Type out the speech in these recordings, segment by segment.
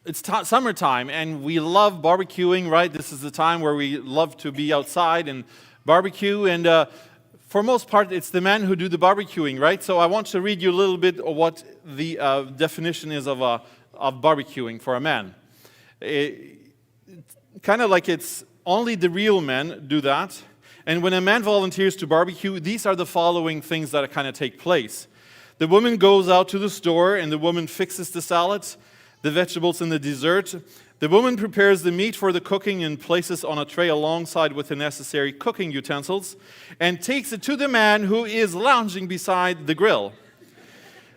it's summertime, and we love barbecuing, right? This is the time where we love to be outside and barbecue, and for most part, it's the men who do the barbecuing, right? So I want to read you a little bit of what the definition is of barbecuing for a man. Kind of like it's only the real men do that. And when a man volunteers to barbecue, these are the following things that kind of take place. The woman goes out to the store, and the woman fixes the salads, the vegetables, and the dessert. The woman prepares the meat for the cooking and places on a tray alongside with the necessary cooking utensils, and takes it to the man who is lounging beside the grill.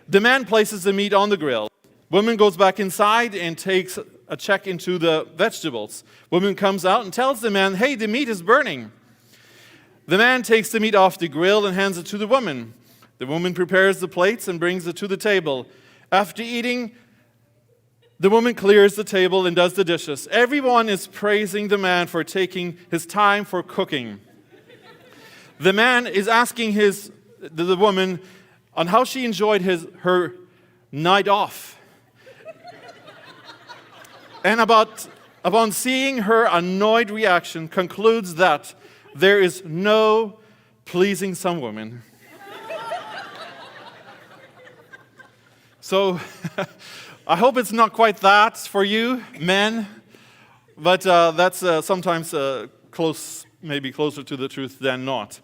The man places the meat on the grill. Woman goes back inside and takes a check into the vegetables. Woman comes out and tells the man, "Hey, the meat is burning." The man takes the meat off the grill and hands it to the woman. The woman prepares the plates and brings it to the table. After eating, the woman clears the table and does the dishes. Everyone is praising the man for taking his time for cooking. The man is asking the woman on how she enjoyed her night off. And upon seeing her annoyed reaction, concludes that there is no pleasing some women. So, I hope it's not quite that for you, men, but that's sometimes maybe closer to the truth than not.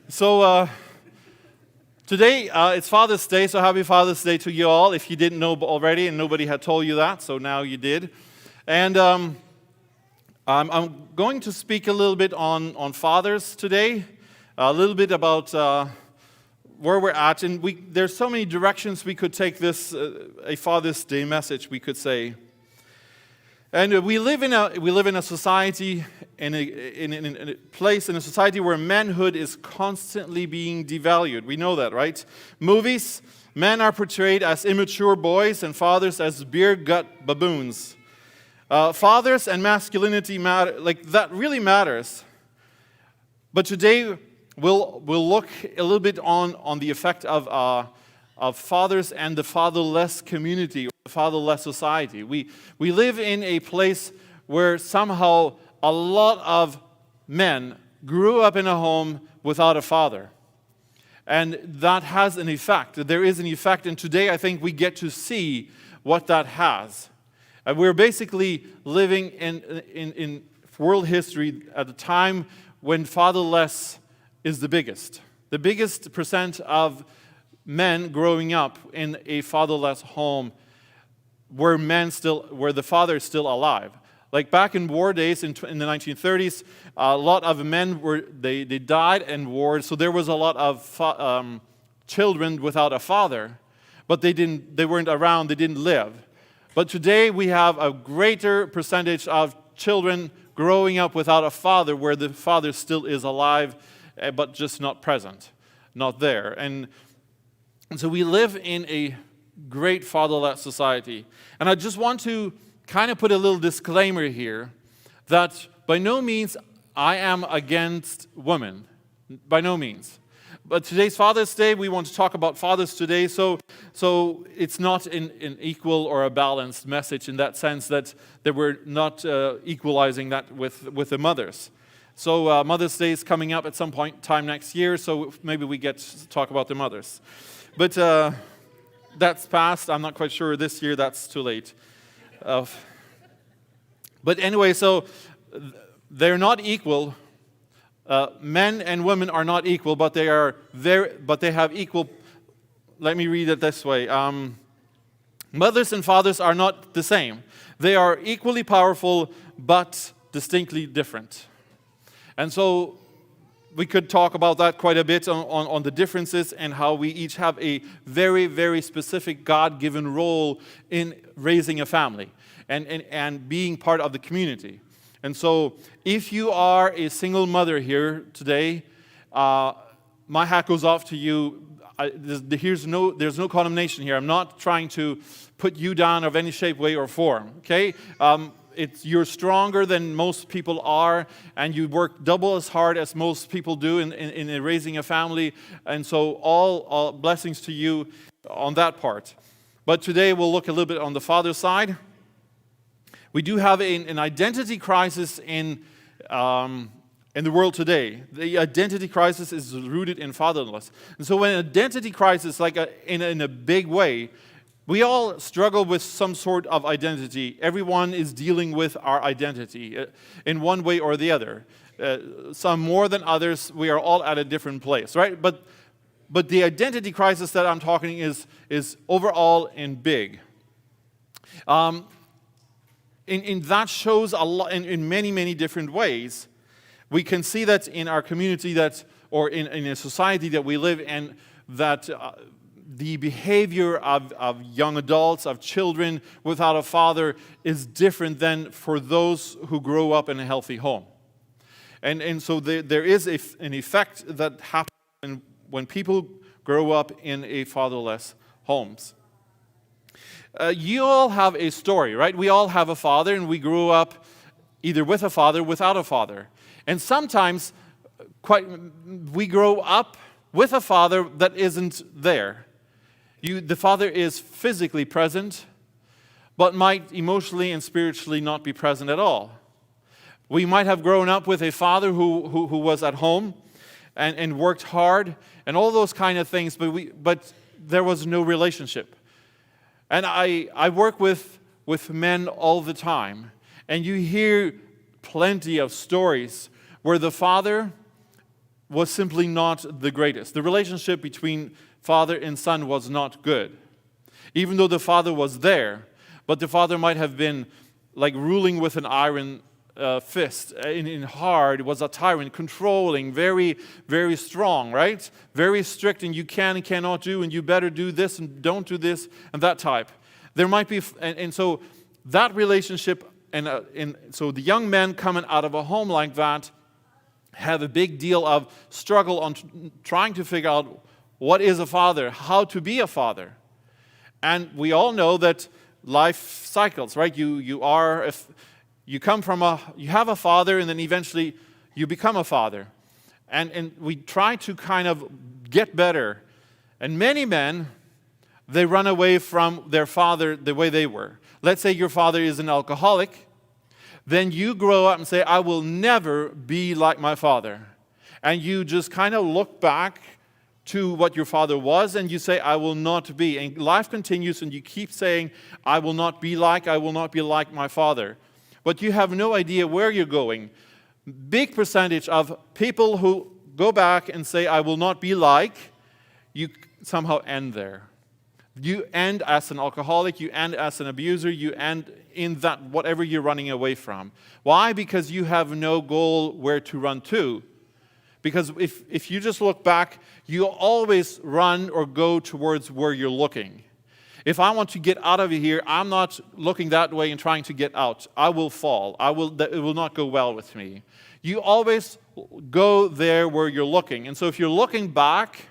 So, today it's Father's Day, so happy Father's Day to you all, if you didn't know already and nobody had told you that, so now you did. And I'm going to speak a little bit on fathers today, a little bit about where we're at. And there's so many directions we could take this, a Father's Day message, we could say. And we live in a society, in a place, in a society where manhood is constantly being devalued. We know that, right? Movies, men are portrayed as immature boys and fathers as beer gut baboons. Fathers and masculinity matter, like that really matters. But today we'll look a little bit on the effect of fathers and the fatherless community, or the fatherless society. We live in a place where somehow a lot of men grew up in a home without a father. And that has an effect. There is an effect, and today I think we get to see what that has. We're basically living in world history at a time when fatherless is the biggest. The biggest percent of men growing up in a fatherless home where the father is still alive. Like back in war days in the 1930s, a lot of men they died in war, so there was a lot of children without a father, but they weren't around, they didn't live. But today we have a greater percentage of children growing up without a father, where the father still is alive, but just not present, not there. And so we live in a great fatherless society. And I just want to kind of put a little disclaimer here that by no means I am against women. By no means. But today's Father's Day, we want to talk about fathers today, so it's not an equal or a balanced message in that sense that we're not equalizing that with the mothers. So Mother's Day is coming up at some point in time next year, so maybe we get to talk about the mothers. But that's past. I'm not quite sure this year. That's too late. But anyway, so they're not equal. Men and women are not equal, but they have equal. Let me read it this way. Mothers and fathers are not the same. They are equally powerful, but distinctly different. And so we could talk about that quite a bit on the differences and how we each have a very, very specific God-given role in raising a family and being part of the community. And so if you are a single mother here today, my hat goes off to you. There's no condemnation here. I'm not trying to put you down of any shape, way, or form, okay? You're stronger than most people are, and you work double as hard as most people do in raising a family. And so all blessings to you on that part. But today we'll look a little bit on the father's side. We do have an identity crisis in the world today. The identity crisis is rooted in fatherlessness. And so when identity crisis, in a big way, we all struggle with some sort of identity. Everyone is dealing with our identity in one way or the other. Some more than others. We are all at a different place, right? But the identity crisis that I'm talking is overall and big. In that shows a lot in many, many different ways. We can see that in our community or in a society that we live in, that the behavior of young adults, of children without a father is different than for those who grow up in a healthy home. And so there is an effect that happens when people grow up in a fatherless homes. You all have a story, right? We all have a father, and we grew up either with a father, without a father. And sometimes we grow up with a father that isn't there. The father is physically present, but might emotionally and spiritually not be present at all. We might have grown up with a father who was at home and worked hard and all those kind of things, but there was no relationship. And I work with men all the time, and you hear plenty of stories where the father was simply not the greatest. The relationship between father and son was not good. Even though the father was there, but the father might have been like ruling with an iron fist, in hard, was a tyrant, controlling, very, very strong, right? Very strict, and you can and cannot do, and you better do this and don't do this, and that type. There might be, and so that relationship, and so the young men coming out of a home like that have a big deal of struggle on trying to figure out what is a father, how to be a father. And we all know that life cycles, right? You have a father, and then eventually you become a father. And we try to kind of get better. And many men, they run away from their father the way they were. Let's say your father is an alcoholic. Then you grow up and say, I will never be like my father. And you just kind of look back to what your father was, and you say, I will not be. And life continues, and you keep saying, I will not be like my father. But you have no idea where you're going. Big percentage of people who go back and say, I will not be like, you somehow end there. You end as an alcoholic, you end as an abuser, you end in that whatever you're running away from. Why? Because you have no goal where to run to. Because if you just look back, you always run or go towards where you're looking. If I want to get out of here, I'm not looking that way and trying to get out. I will fall. It will not go well with me. You always go there where you're looking. And so if you're looking back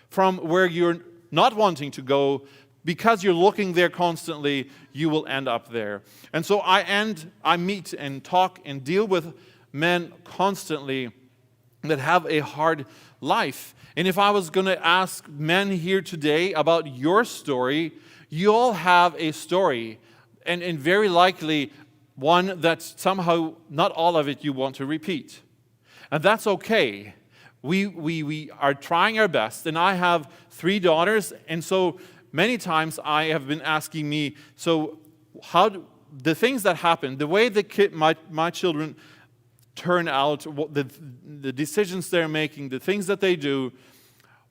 from where you're not wanting to go, because you're looking there constantly, you will end up there. And so I meet and talk and deal with men constantly that have a hard life. And if I was going to ask men here today about your story, you all have a story, and very likely one that somehow, not all of it, you want to repeat. And that's okay. We are trying our best, and I have 3 daughters, and so many times I have been asking me, so the things that happen, the way my children turn out, the decisions they're making, the things that they do,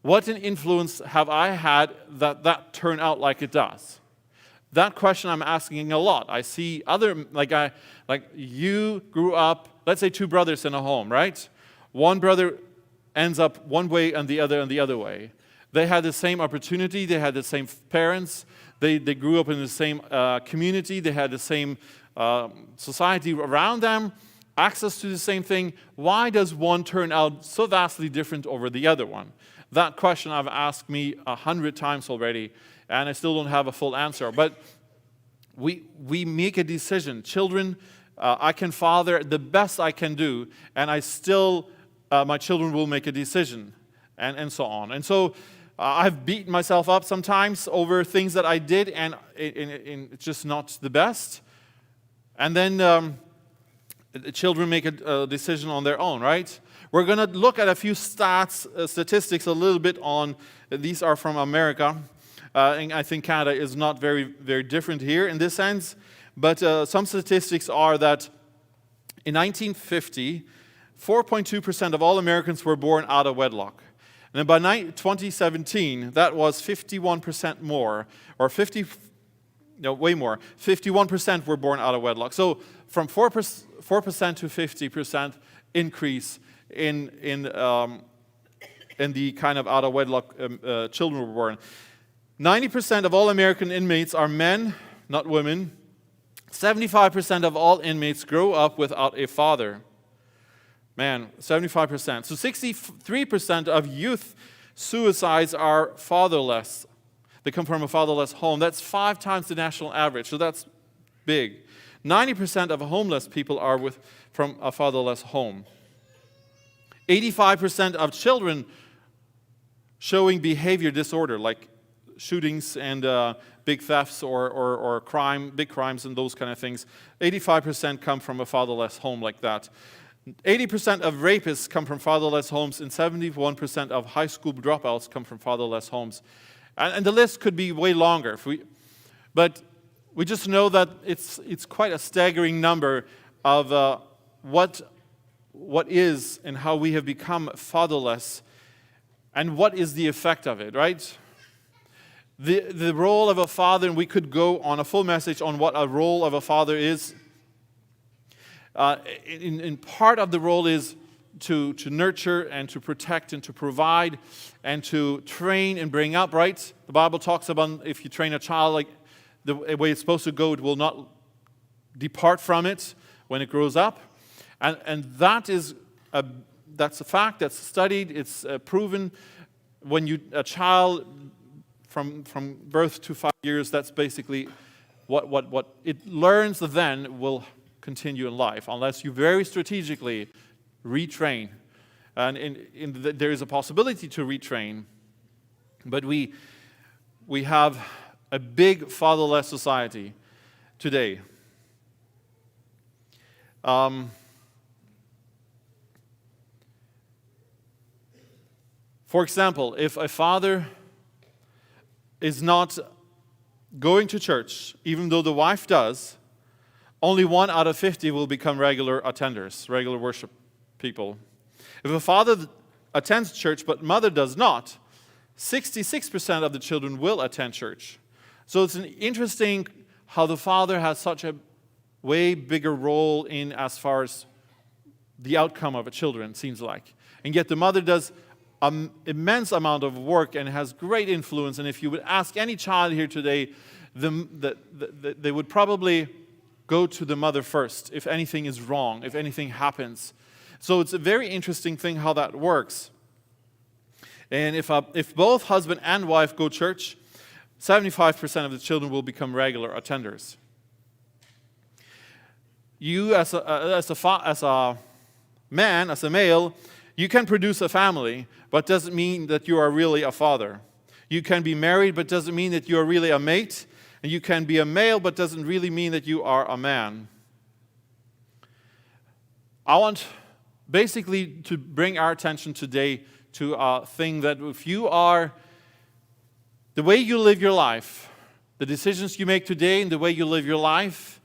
what an influence have I had that turn out like it does? That question I'm asking a lot. I see like you grew up, let's say 2 brothers in a home, right? One brother ends up one way and the other way. They had the same opportunity, they had the same parents, they grew up in the same community, they had the same society around them, access to the same thing. Why does one turn out so vastly different over the other one? That question I've asked me 100 times already, and I still don't have a full answer. But we make a decision. Children, I can father the best I can do, and I still, my children will make a decision, and so on. And so I've beaten myself up sometimes over things that I did, and it's just not the best. And then the children make a decision on their own, right? We're going to look at a few statistics a little bit on, these are from America. And I think Canada is not very, very different here in this sense. But some statistics are that in 1950, 4.2% of all Americans were born out of wedlock. And then by 2017, that was 51% more, or way more. 51% were born out of wedlock. So from 4% to 50% increase in the kind of out of wedlock children were born. 90% of all American inmates are men, not women. 75% of all inmates grow up without a father. Man, 75%. So 63% of youth suicides are fatherless. They come from a fatherless home. That's 5 times the national average, so that's big. 90% of homeless people are from a fatherless home. 85% of children showing behavior disorder, like shootings and big thefts or big crimes and those kind of things. 85% come from a fatherless home like that. 80% of rapists come from fatherless homes, and 71% of high school dropouts come from fatherless homes. And the list could be way longer. But we just know that it's quite a staggering number of what is and how we have become fatherless, and what is the effect of it, right? The role of a father, and we could go on a full message on what a role of a father is. In part of the role is to nurture and to protect and to provide and to train and bring up, right? The Bible talks about if you train a child like the way it's supposed to go, it will not depart from it when it grows up. And that's a fact, that's studied, it's proven. When a child from birth to 5 years, that's basically what it learns then will continue in life, unless you very strategically retrain. And there is a possibility to retrain, but we have a big fatherless society today. For example, if a father is not going to church, even though the wife does, only 1 out of 50 will become regular attenders, regular worship people. If a father attends church but mother does not, 66% of the children will attend church. So it's interesting how the father has such a way bigger role in as far as the outcome of a children, seems like. And yet the mother does an immense amount of work and has great influence. And if you would ask any child here today, they would probably go to the mother first if anything is wrong, if anything happens. So it's a very interesting thing how that works. And if both husband and wife go to church, 75% of the children will become regular attenders. You as a man, as a male, you can produce a family, but doesn't mean that you are really a father. You can be married, but doesn't mean that you are really a mate. And you can be a male, but doesn't really mean that you are a man. I want basically to bring our attention today to a thing that if you are, the way you live your life, the decisions you make today and the way you live your life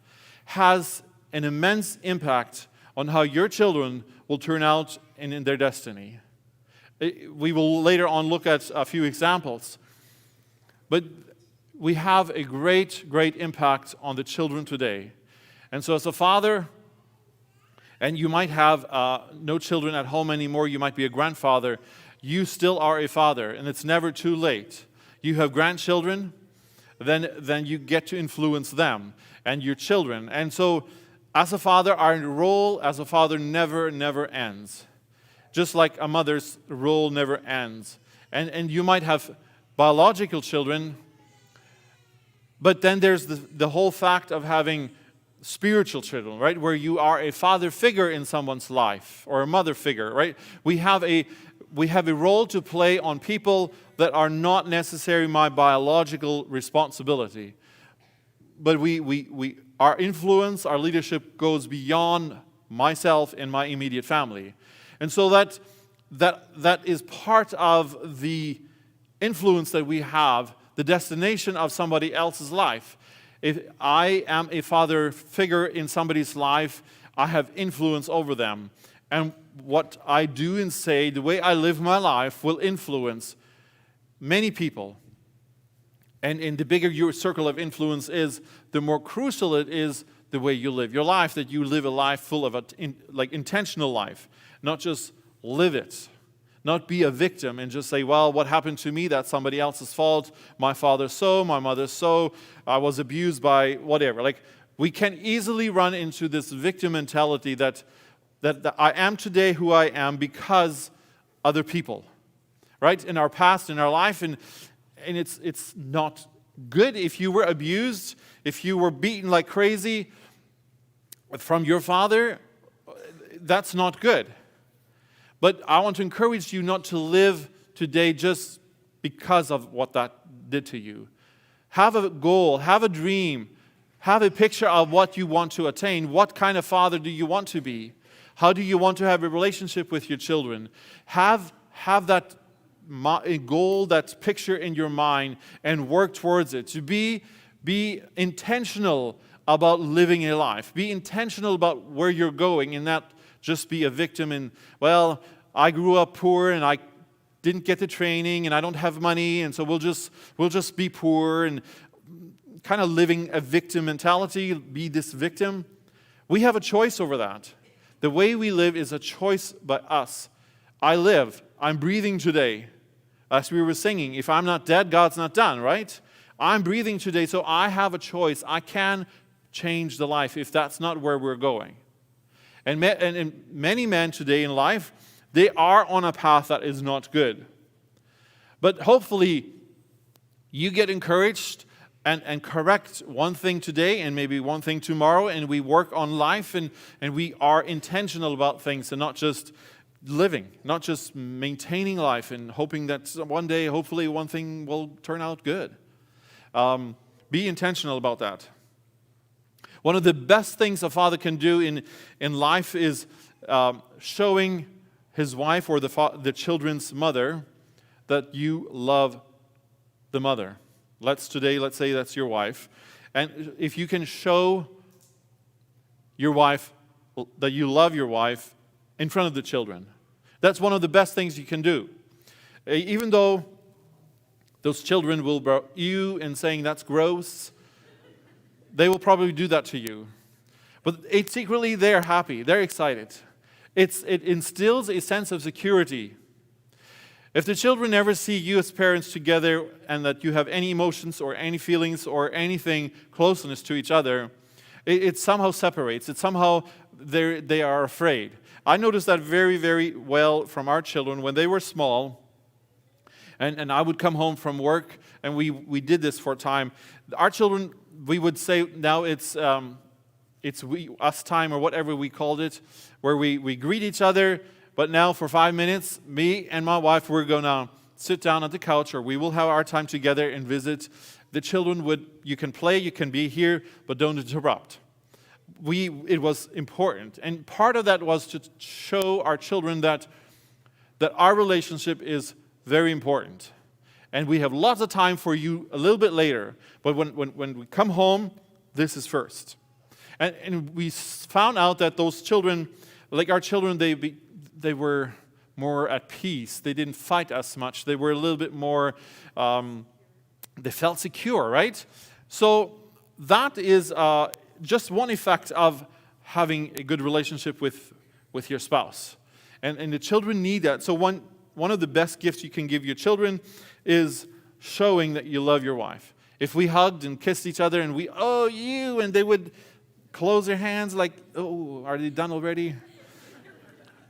has an immense impact on how your children will turn out in their destiny. We will later on look at a few examples. But we have a great, great impact on the children today. And so as a father, and you might have no children at home anymore, you might be a grandfather, you still are a father, and it's never too late. You have grandchildren, then you get to influence them and your children. And so as a father, our role as a father never ends. Just like a mother's role never ends. And you might have biological children, but then there's the whole fact of having spiritual children, right? Where you are a father figure in someone's life, or a mother figure, right? We have a role to play on people that are not necessarily my biological responsibility. But we our influence, our leadership goes beyond myself and my immediate family. And so that is part of the influence that we have, the destination of somebody else's life. If I am a father figure in somebody's life, I have influence over them. And what I do and say, the way I live my life, will influence many people. And the bigger your circle of influence is, the more crucial it is the way you live your life, that you live a life full of intentional life, not just live it. Not be a victim and just say, well, what happened to me, that's somebody else's fault. My father so, my mother so, I was abused by whatever. Like, we can easily run into this victim mentality that I am today who I am because other people, right? In our past, in our life, and it's not good. If you were abused, if you were beaten like crazy from your father, that's not good. But I want to encourage you not to live today just because of what that did to you. Have a goal, have a dream, have a picture of what you want to attain. What kind of father do you want to be? How do you want to have a relationship with your children? Have that goal, that picture in your mind, and work towards it. To be intentional about living a life. Be intentional about where you're going, and not just be a victim and, well, I grew up poor and I didn't get the training and I don't have money, and so we'll just be poor, and kind of living a victim mentality, be this victim. We have a choice over that. The way we live is a choice by us. I live. I'm breathing today. As we were singing, if I'm not dead, God's not done, right? I'm breathing today, so I have a choice. I can change the life if that's not where we're going. And many men today in life, they are on a path that is not good. But hopefully, you get encouraged and correct one thing today and maybe one thing tomorrow, and we work on life and we are intentional about things and not just living, not just maintaining life and hoping that one day, hopefully, one thing will turn out good. Be intentional about that. One of the best things a father can do in life is showing his wife or the children's mother that you love the mother. Let's say that's your wife. And if you can show your wife that you love your wife in front of the children, that's one of the best things you can do. Even though those children will bro you and saying that's gross, they will probably do that to you. But secretly, they're happy. They're excited. It instills a sense of security. If the children never see you as parents together and that you have any emotions or any feelings or anything closeness to each other, it somehow separates. It somehow, they are afraid. I noticed that very, very well from our children when they were small. And I would come home from work, and we did this for a time. Our children, we would say now it's we, us time or whatever we called it, where we greet each other, but now for 5 minutes, me and my wife, we're going to sit down at the couch, or we will have our time together and visit. The children you can play, you can be here, but don't interrupt. It was important. And part of that was to show our children that our relationship is very important. And we have lots of time for you a little bit later. But when we come home, this is first. And we found out that those children, like our children, they were more at peace. They didn't fight as much. They were a little bit more, they felt secure, right? So that is just one effect of having a good relationship with your spouse. And the children need that. So one of the best gifts you can give your children is showing that you love your wife. If we hugged and kissed each other and oh, you, and they would close their hands like, oh, are they done already?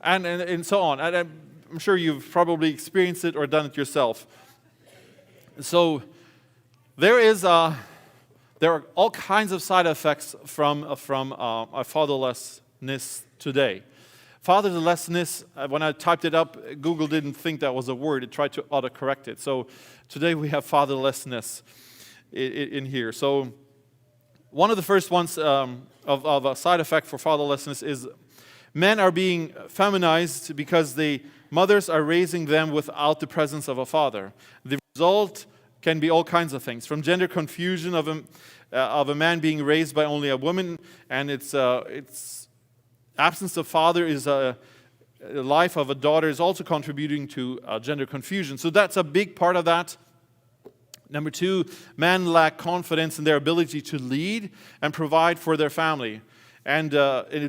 And so on. And I'm sure you've probably experienced it or done it yourself. So there are all kinds of side effects from fatherlessness today. Fatherlessness, when I typed it up, Google didn't think that was a word. It tried to autocorrect it. So today we have fatherlessness in here. So One of the first ones of a side effect for fatherlessness is men are being feminized because the mothers are raising them without the presence of a father. The result can be all kinds of things, from gender confusion of a man being raised by only a woman, and its absence of father is a life of a daughter is also contributing to gender confusion. So that's a big part of that. Number two, men lack confidence in their ability to lead and provide for their family, and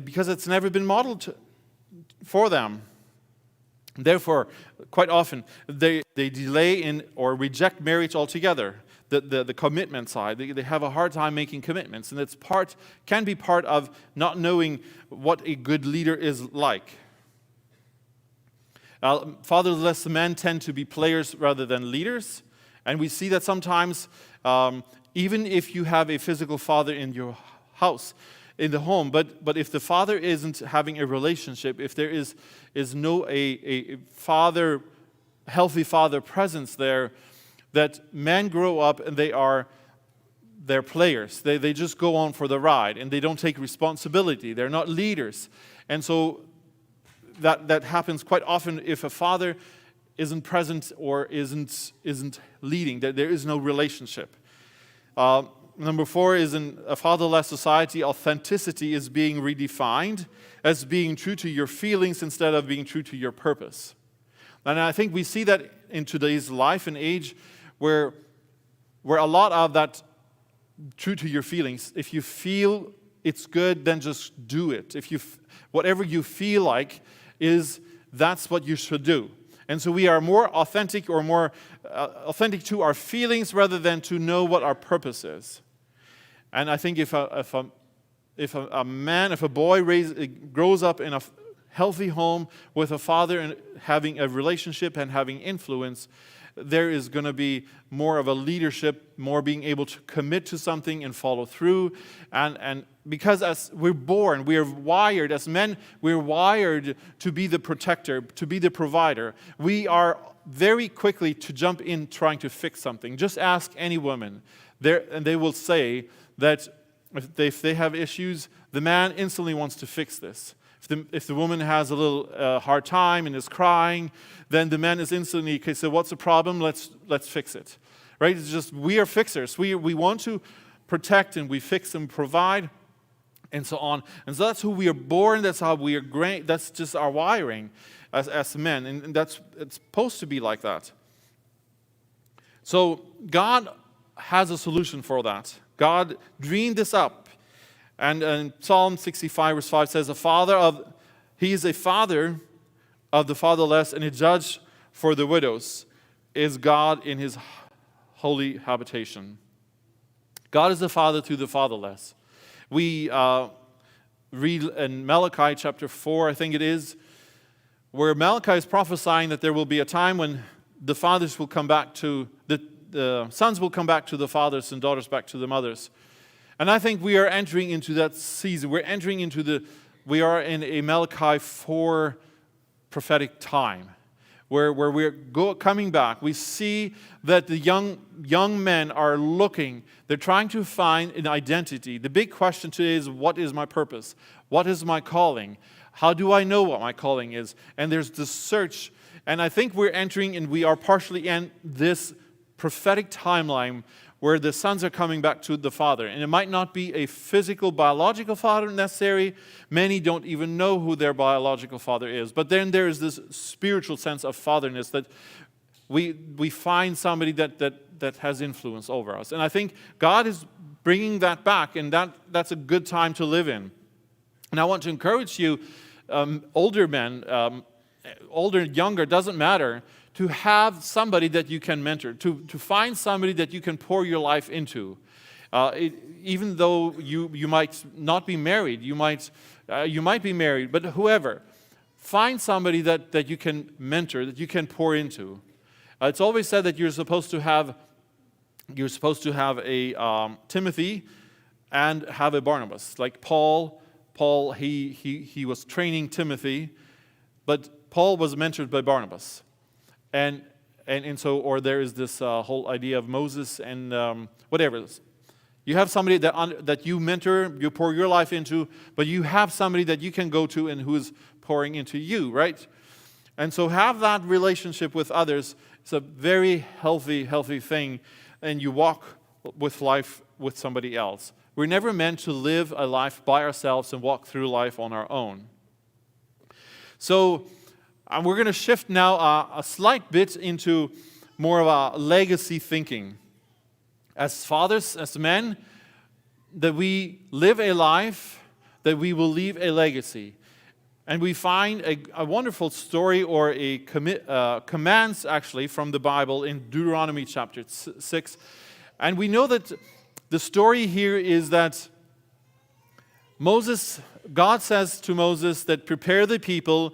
because it's never been modeled for them. Therefore, quite often, they delay in or reject marriage altogether. The commitment side, they have a hard time making commitments, and it's can be part of not knowing what a good leader is like. Fatherless men tend to be players rather than leaders, and we see that sometimes, even if you have a physical father in your house, in the home, but if the father isn't having a relationship, if there is no a healthy father presence there, that men grow up and they're players. They just go on for the ride and they don't take responsibility. They're not leaders. And so that happens quite often if a father isn't present or isn't leading. There is no relationship. Number four is, in a fatherless society, authenticity is being redefined as being true to your feelings instead of being true to your purpose. And I think we see that in today's life and age where a lot of that true to your feelings, if you feel it's good, then just do it. Whatever you feel like that's what you should do. And so we are more authentic authentic to our feelings rather than to know what our purpose is. And I think if a boy grows up in a healthy home with a father and having a relationship and having influence, there is going to be more of a leadership, more being able to commit to something and follow through. And because as we're born, we are wired, as men, we're wired to be the protector, to be the provider. We are very quickly to jump in trying to fix something. Just ask any woman, and they will say that if they have issues, the man instantly wants to fix this. If the woman has a little hard time and is crying, then the man is instantly, okay, so what's the problem? Let's fix it. Right? It's just, we are fixers. We want to protect and we fix and provide and so on. And so that's who we are born, that's how we are great, that's just our wiring as men. And it's supposed to be like that. So God has a solution for that. God dreamed this up. And Psalm 65 verse 5 says, He is a father of the fatherless and a judge for the widows, is God in His holy habitation. God is a father to the fatherless. We read in Malachi chapter 4, I think it is, where Malachi is prophesying that there will be a time when the fathers will come back to, the sons will come back to the fathers and daughters back to the mothers. And I think we are entering into that season. We are in a Malachi 4 prophetic time where we're coming back. We see that the young men are looking. They're trying to find an identity. The big question today is, what is my purpose? What is my calling? How do I know what my calling is? And there's this search. And I think we're entering, and we are partially in this prophetic timeline where the sons are coming back to the father. And it might not be a physical, biological father necessarily. Many don't even know who their biological father is. But then there is this spiritual sense of fatherness that we find somebody that has influence over us. And I think God is bringing that back, and that's a good time to live in. And I want to encourage you, older men, older, younger, doesn't matter, to have somebody that you can mentor, to find somebody that you can pour your life into. Even though you might not be married, you might be married, but whoever, find somebody that you can mentor, that you can pour into. It's always said that you're supposed to have a Timothy and have a Barnabas. Like Paul, he was training Timothy, but Paul was mentored by Barnabas. And so, or there is this whole idea of Moses and whatever. You have somebody that you mentor, you pour your life into, but you have somebody that you can go to and who is pouring into you, right? And so have that relationship with others. It's a very healthy thing, and you walk with life with somebody else. We're never meant to live a life by ourselves and walk through life on our own. So we're going to shift now a slight bit into more of a legacy thinking. As fathers, as men, that we live a life, that we will leave a legacy. And we find a wonderful story or a commands actually from the Bible in Deuteronomy chapter 6. And we know that the story here is that God says to Moses that prepare the people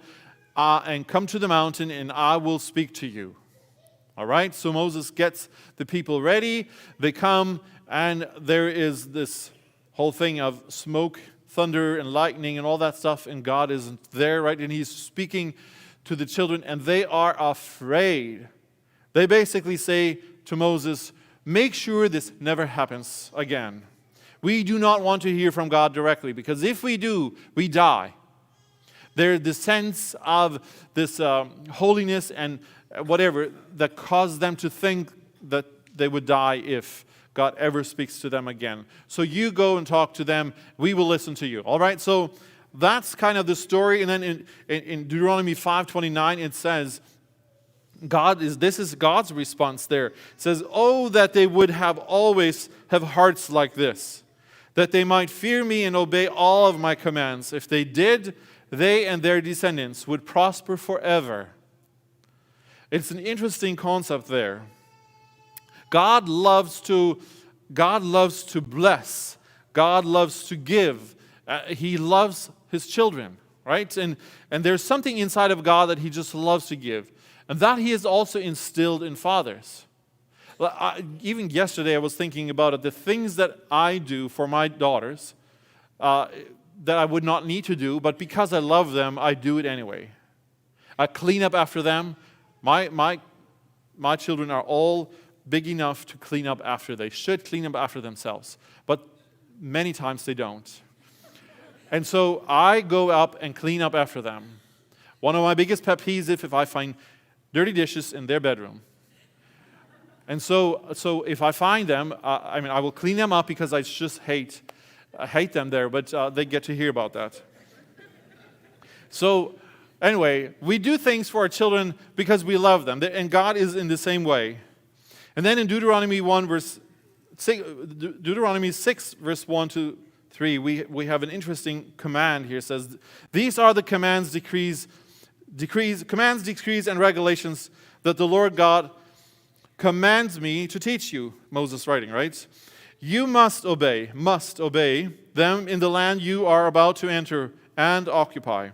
and come to the mountain and I will speak to you. All right, so Moses gets the people ready, they come, and there is this whole thing of smoke, thunder, and lightning, and all that stuff, and God isn't there, right? And he's speaking to the children, and they are afraid. They basically say to Moses, make sure this never happens again. We do not want to hear from God directly, because if we do, we die. There's the sense of this holiness and whatever that caused them to think that they would die if God ever speaks to them again. So you go and talk to them. We will listen to you. All right? So that's kind of the story. And then in Deuteronomy 5:29, it says, this is God's response there. It says, oh, that they would always have hearts like this, that they might fear me and obey all of my commands. If they did, they and their descendants would prosper forever. It's an interesting concept there. God loves to bless. God loves to give. He loves his children, right? And there's something inside of God that he just loves to give. And that he has also instilled in fathers. Even yesterday I was thinking about it. The things that I do for my daughters that I would not need to do, but because I love them, I do it anyway. I clean up after them. My children are all big enough to clean up after. They should clean up after themselves. But many times they don't. And so I go up and clean up after them. One of my biggest pet peeves is if I find dirty dishes in their bedroom. And so if I find them, I will clean them up because I just hate them there. But they get to hear about that. So anyway, we do things for our children because we love them. And God is in the same way. And then in Deuteronomy 6, verse 1 to 3, we have an interesting command here. It says, these are the commands, decrees, and regulations that the Lord God commands me to teach you. Moses writing, right? You must obey them in the land you are about to enter and occupy.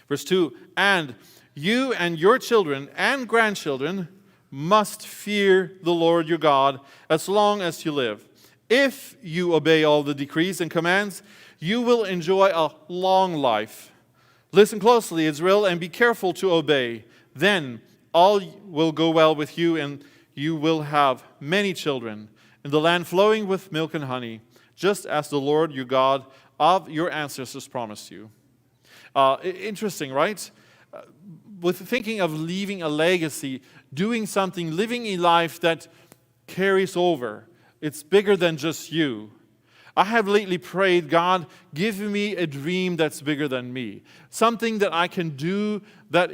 Verse 2, and you and your children and grandchildren must fear the Lord your God as long as you live. If you obey all the decrees and commands, you will enjoy a long life. Listen closely, Israel, and be careful to obey. Then all will go well with you, and you will have many children in the land flowing with milk and honey, just as the Lord your God of your ancestors promised you. Interesting, right? With thinking of leaving a legacy, doing something, living a life that carries over. It's bigger than just you. I have lately prayed, God, give me a dream that's bigger than me. Something that I can do that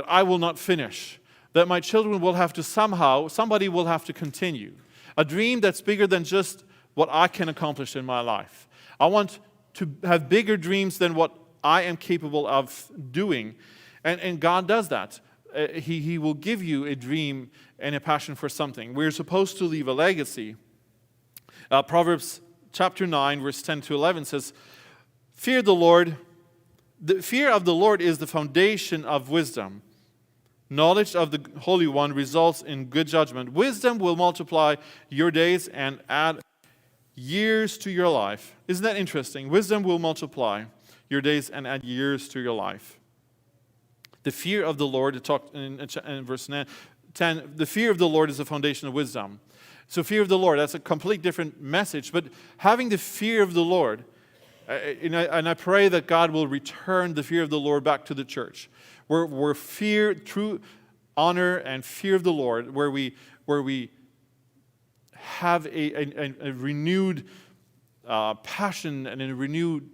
I will not finish. That my children will have to somebody will have to continue. A dream that's bigger than just what I can accomplish in my life. I want to have bigger dreams than what I am capable of doing. And God does that. He will give you a dream and a passion for something. We're supposed to leave a legacy. Proverbs chapter 9, verse 10 to 11 says, fear the Lord. The fear of the Lord is the foundation of wisdom. Knowledge of the Holy One results in good judgment. Wisdom will multiply your days and add years to your life. Isn't that interesting? Wisdom will multiply your days and add years to your life. The fear of the Lord, it talked in verse 10, the fear of the Lord is the foundation of wisdom. So fear of the Lord, that's a completely different message. But having the fear of the Lord, and I pray that God will return the fear of the Lord back to the church, where fear, true honor and fear of the Lord, where we have a renewed passion and a renewed,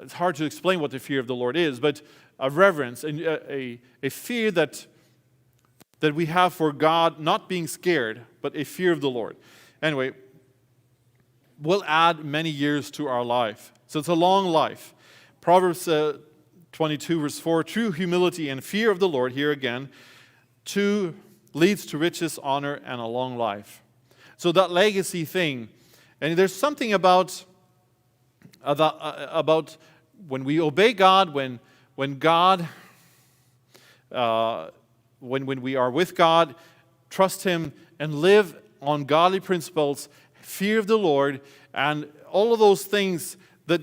it's hard to explain what the fear of the Lord is, but a reverence and a fear that we have for God, not being scared, but a fear of the Lord. Anyway, will add many years to our life. So it's a long life. Proverbs 22 verse 4, true humility and fear of the Lord, here again, leads to riches, honor, and a long life. So that legacy thing, and there's something about when we obey God, when we are with God, trust Him, and live on godly principles, fear of the Lord, and all of those things that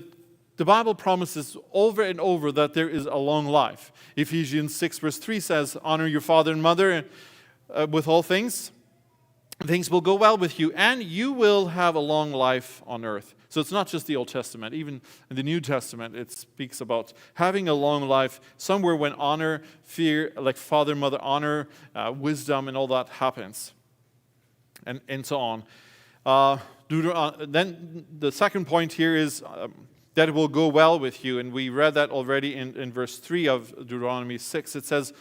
the Bible promises over and over that there is a long life. Ephesians 6 verse 3 says, honor your father and mother with all things. Things will go well with you, and you will have a long life on earth. So it's not just the Old Testament. Even in the New Testament, it speaks about having a long life, somewhere when honor, fear, like father, mother, honor, wisdom, and all that happens, and so on. Then the second point here is that it will go well with you, and we read that already in verse 3 of Deuteronomy 6. It says,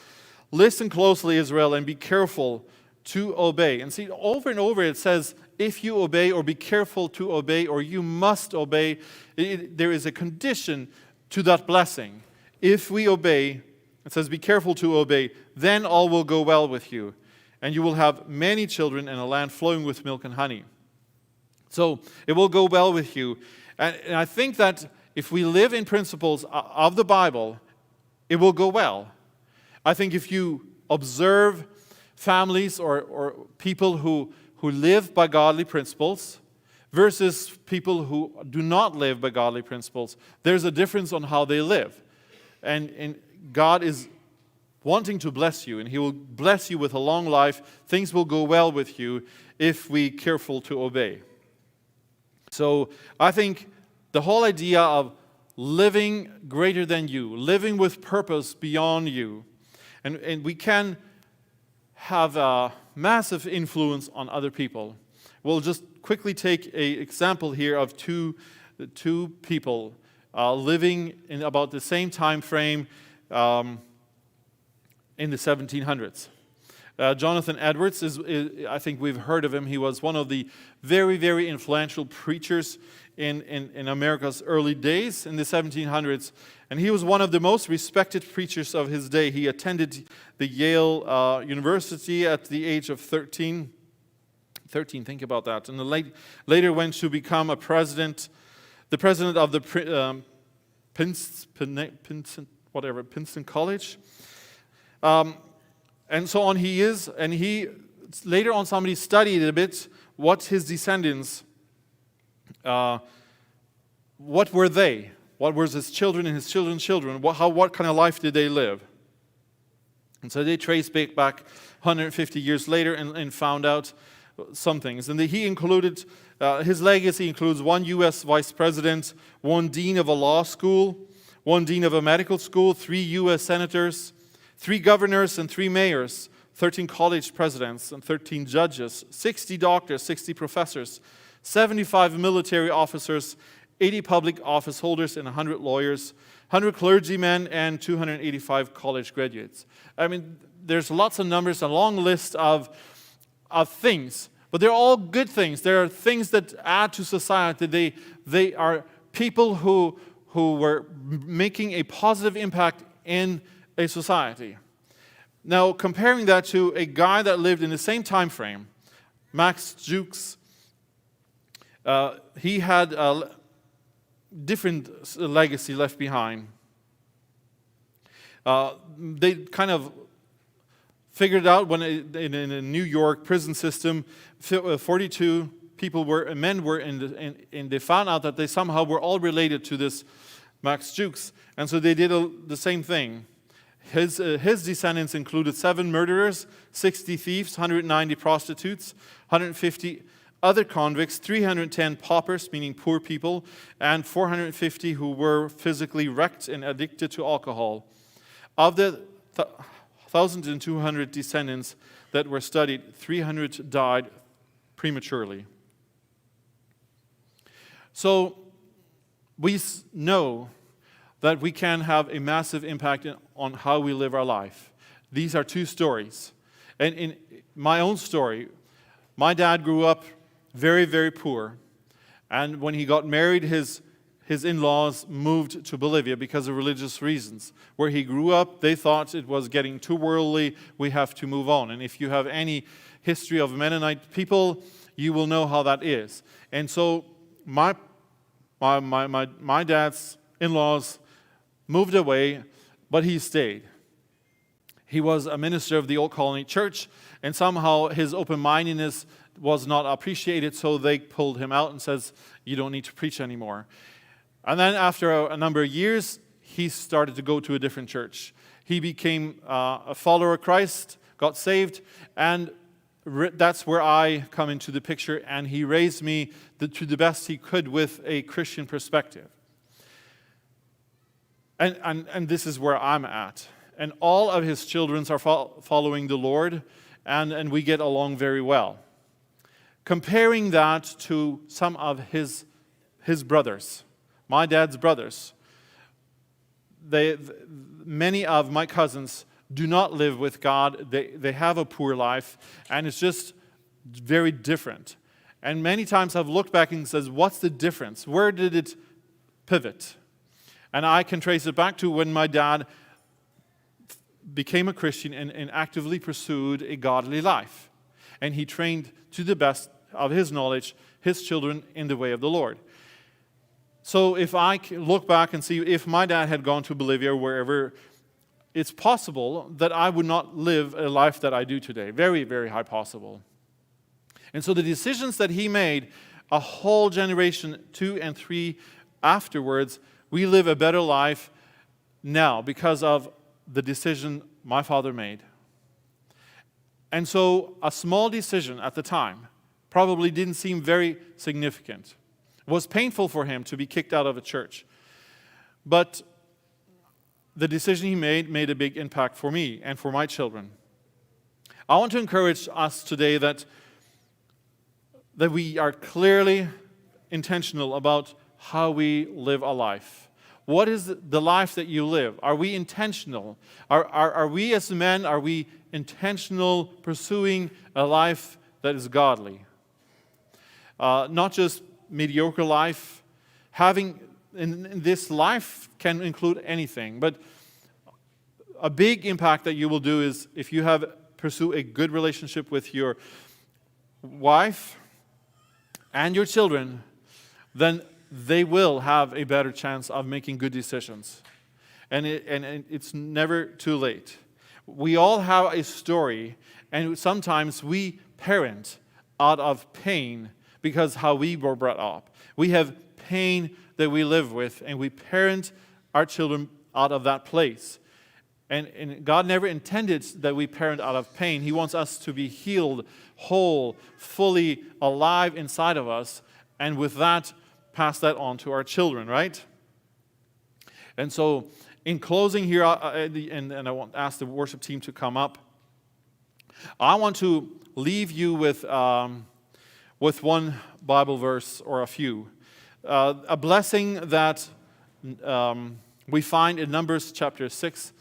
listen closely, Israel, and be careful to obey. And see, over and over it says, if you obey, or be careful to obey, or you must obey. There is a condition to that blessing. If we obey, it says, be careful to obey, then all will go well with you, and you will have many children and a land flowing with milk and honey. So it will go well with you. And I think that if we live in principles of the Bible, it will go well. I think if you observe families or people who live by godly principles versus people who do not live by godly principles, there's a difference on how they live. And God is wanting to bless you, and He will bless you with a long life. Things will go well with you if we are careful to obey. So I think the whole idea of living greater than you, living with purpose beyond you, and we can have a massive influence on other people. We'll just quickly take an example here of two people living in about the same time frame in the 1700s. Jonathan Edwards, I think we've heard of him. He was one of the very, very influential preachers in America's early days in the 1700s. And he was one of the most respected preachers of his day. He attended the Yale University at the age of 13. 13, think about that. And later went to become the president of the Princeton College. And so on he is, and he, later on somebody studied a bit what his descendants, what were they? What was his children and his children's children? What kind of life did they live? And so they traced back 150 years later and found out some things. And he included, his legacy includes one U.S. vice president, one dean of a law school, one dean of a medical school, 3 U.S. senators, 3 governors and 3 mayors, 13 college presidents and 13 judges, 60 doctors, 60 professors, 75 military officers, 80 public office holders and 100 lawyers, 100 clergymen, and 285 college graduates. I mean, there's lots of numbers, a long list of things, but they're all good things. There are things that add to society. They are people who were making a positive impact in a society. Now, comparing that to a guy that lived in the same time frame, Max Jukes, he had a different legacy left behind. They kind of figured out when in a New York prison system, 42 men were and they found out that they somehow were all related to this Max Jukes, and so they did the same thing. His descendants included 7 murderers, 60 thieves, 190 prostitutes, 150 other convicts, 310 paupers, meaning poor people, and 450 who were physically wrecked and addicted to alcohol. Of the 1,200 descendants that were studied, 300 died prematurely. So we know that we can have a massive impact on how we live our life. These are 2 stories. And in my own story, my dad grew up very, very poor. And when he got married, his in-laws moved to Bolivia because of religious reasons. Where he grew up, they thought it was getting too worldly, we have to move on. And if you have any history of Mennonite people, you will know how that is. And so my dad's in-laws moved away, but he stayed. He was a minister of the Old Colony Church, and somehow his open-mindedness was not appreciated, so they pulled him out and says, you don't need to preach anymore. And then after a number of years, he started to go to a different church. He became a follower of Christ, got saved, and that's where I come into the picture, and he raised me to the best he could with a Christian perspective. And this is where I'm at. And all of his children are following the Lord, and we get along very well. Comparing that to some of his brothers, my dad's brothers, many of my cousins do not live with God. They have a poor life, and it's just very different. And many times I've looked back and says, what's the difference? Where did it pivot? And I can trace it back to when my dad became a Christian and actively pursued a godly life. And he trained to the best of his knowledge his children in the way of the Lord. So if I look back and see if my dad had gone to Bolivia or wherever, it's possible that I would not live a life that I do today. Very, very high possible. And so the decisions that he made, a whole generation, 2 and 3 afterwards, we live a better life now because of the decision my father made. And so a small decision at the time probably didn't seem very significant. It was painful for him to be kicked out of a church. But the decision he made a big impact for me and for my children. I want to encourage us today that we are clearly intentional about how we live our life. What is the life that you live? Are we intentional? Are we as men, are we intentional pursuing a life that is godly? Not just mediocre life. Having in this life can include anything, but a big impact that you will do is if you pursue a good relationship with your wife and your children, then they will have a better chance of making good decisions. And it's never too late. We all have a story, and sometimes we parent out of pain because how we were brought up. We have pain that we live with, and we parent our children out of that place. And God never intended that we parent out of pain. He wants us to be healed, whole, fully alive inside of us, and with that, pass that on to our children, right? And so, in closing here, and I want to ask the worship team to come up, I want to leave you with one Bible verse or a few. A blessing that we find in Numbers chapter 6.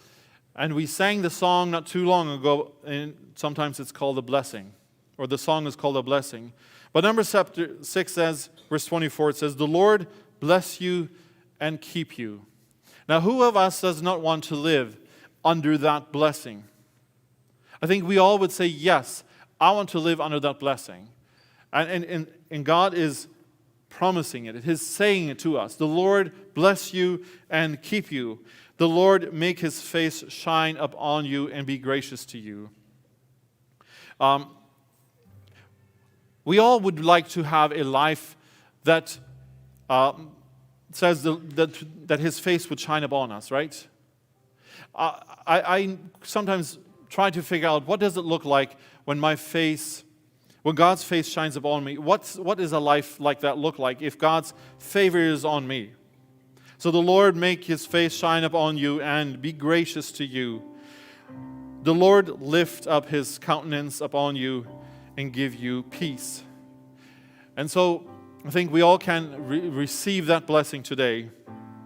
And we sang the song not too long ago, and sometimes it's called a blessing, or the song is called a blessing. But Numbers chapter 6 says, verse 24, it says, "The Lord bless you and keep you." Now, who of us does not want to live under that blessing? I think we all would say, yes, I want to live under that blessing. And God is promising it. It is saying it to us. The Lord bless you and keep you. The Lord make his face shine upon you and be gracious to you. We all would like to have a life that says that his face would shine upon us, right? I sometimes try to figure out, what does it look like when God's face shines upon me? What is a life like that look like if God's favor is on me? So the Lord make His face shine upon you and be gracious to you. The Lord lift up His countenance upon you and give you peace. And so I think we all can receive that blessing today.